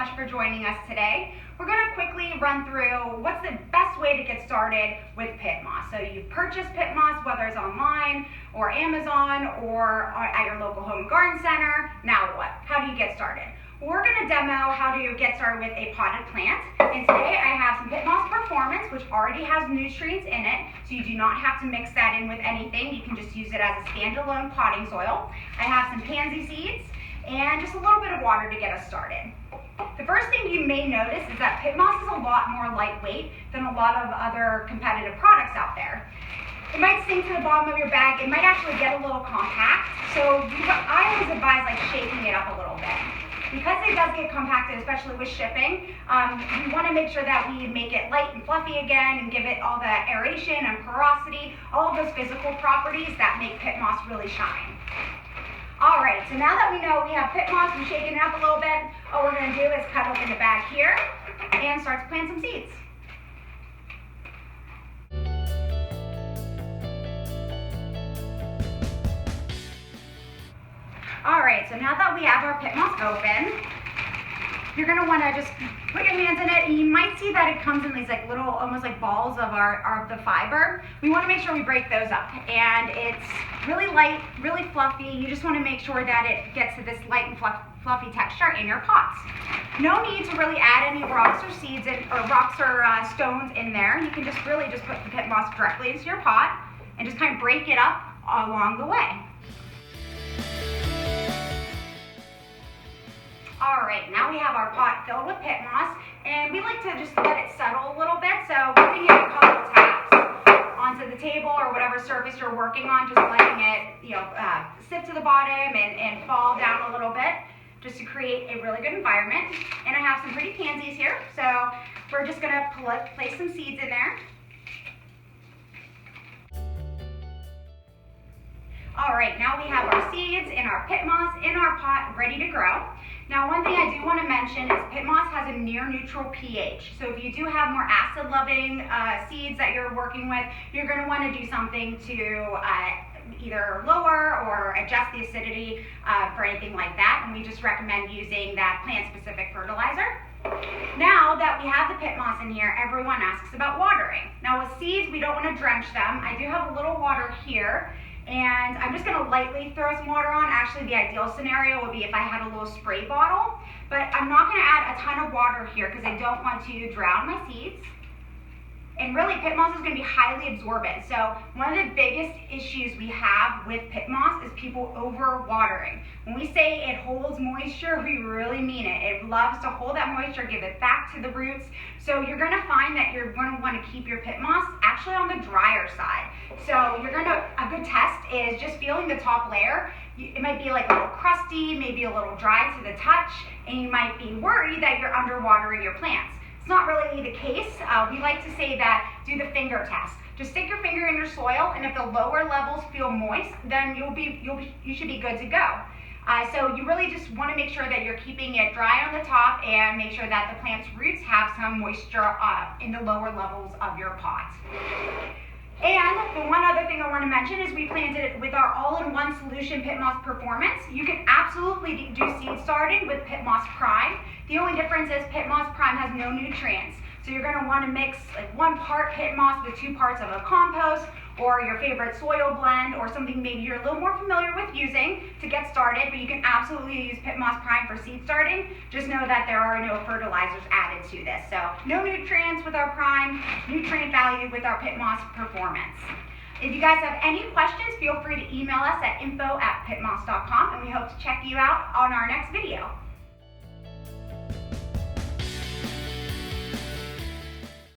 much for joining us today. We're going to quickly run through what's the best way to get started with PittMoss. So you purchase PittMoss, whether it's online or Amazon or at your local home and garden center. Now what? How do you get started? We're going to demo how to get started with a potted plant. And today I have some PittMoss Performance, which already has nutrients in it, so you do not have to mix that in with anything. You can just use it as a standalone potting soil. I have some pansy seeds and just a little bit of water to get us started. The first thing you may notice is that PittMoss is a lot more lightweight than a lot of other competitive products out there. It might sink to the bottom of your bag. It might actually get a little compact. So I always advise shaking it up a little bit. Because it does get compacted, especially with shipping, we want to make sure that we make it light and fluffy again and give it all the aeration and porosity, all of those physical properties that make PittMoss really shine. All right, so now that we know we have PittMoss and shaking it up a little bit, all we're going to do is cut open the bag here and start to plant some seeds. All right, so now that we have our PittMoss open, you're gonna wanna just put your hands in it, and you might see that it comes in these like little, almost like balls of the fiber. We wanna make sure we break those up, and it's really light, really fluffy. You just wanna make sure that it gets to this light and fluffy texture in your pots. No need to really add any rocks or seeds or rocks or stones in there. You can just really just put the PittMoss directly into your pot and just kind of break it up along the way. All right, now we have our pot filled with PittMoss, and we like to just let it settle a little bit. So we can give a couple taps onto the table or whatever surface you're working on, just letting it, sit to the bottom and fall down a little bit, just to create a really good environment. And I have some pretty pansies here, so we're just gonna place some seeds in there. All right, now we have our seeds and our PittMoss in our pot ready to grow. Now, one thing I do want to mention is PittMoss has a near neutral pH. So if you do have more acid-loving seeds that you're working with, you're going to want to do something to either lower or adjust the acidity for anything like that. And we just recommend using that plant-specific fertilizer. Now that we have the PittMoss in here, everyone asks about watering. Now with seeds, we don't want to drench them. I do have a little water here, and I'm just going to lightly throw some water on. Actually, the ideal scenario would be if I had a little spray bottle, but I'm not going to add a ton of water here because I don't want to drown my seeds. And really, PittMoss is going to be highly absorbent. So one of the biggest issues we have with PittMoss is people over-watering. When we say it holds moisture, we really mean it. It loves to hold that moisture, give it back to the roots. So you're going to find that you're going to want to keep your PittMoss actually on the drier side. So a good test is just feeling the top layer. It might be like a little crusty, maybe a little dry to the touch, and you might be worried that you're underwatering your plants. It's not really the case. We like to say that do the finger test. Just stick your finger in your soil, and if the lower levels feel moist, then you should be good to go. So you really just want to make sure that you're keeping it dry on the top and make sure that the plant's roots have some moisture in the lower levels of your pot. And the one other thing I want to mention is we planted it with our all-in-one solution PittMoss Performance. You can absolutely do seed starting with PittMoss Prime. The only difference is PittMoss Prime has no nutrients. So you're going to want to mix like 1 part PittMoss with 2 parts of a compost or your favorite soil blend or something maybe you're a little more familiar with using to get started, but you can absolutely use PittMoss Prime for seed starting. Just know that there are no fertilizers added to this. So no nutrients with our Prime, nutrient value with our PittMoss Performance. If you guys have any questions, feel free to email us at info@pittmoss.com, and we hope to check you out on our next video.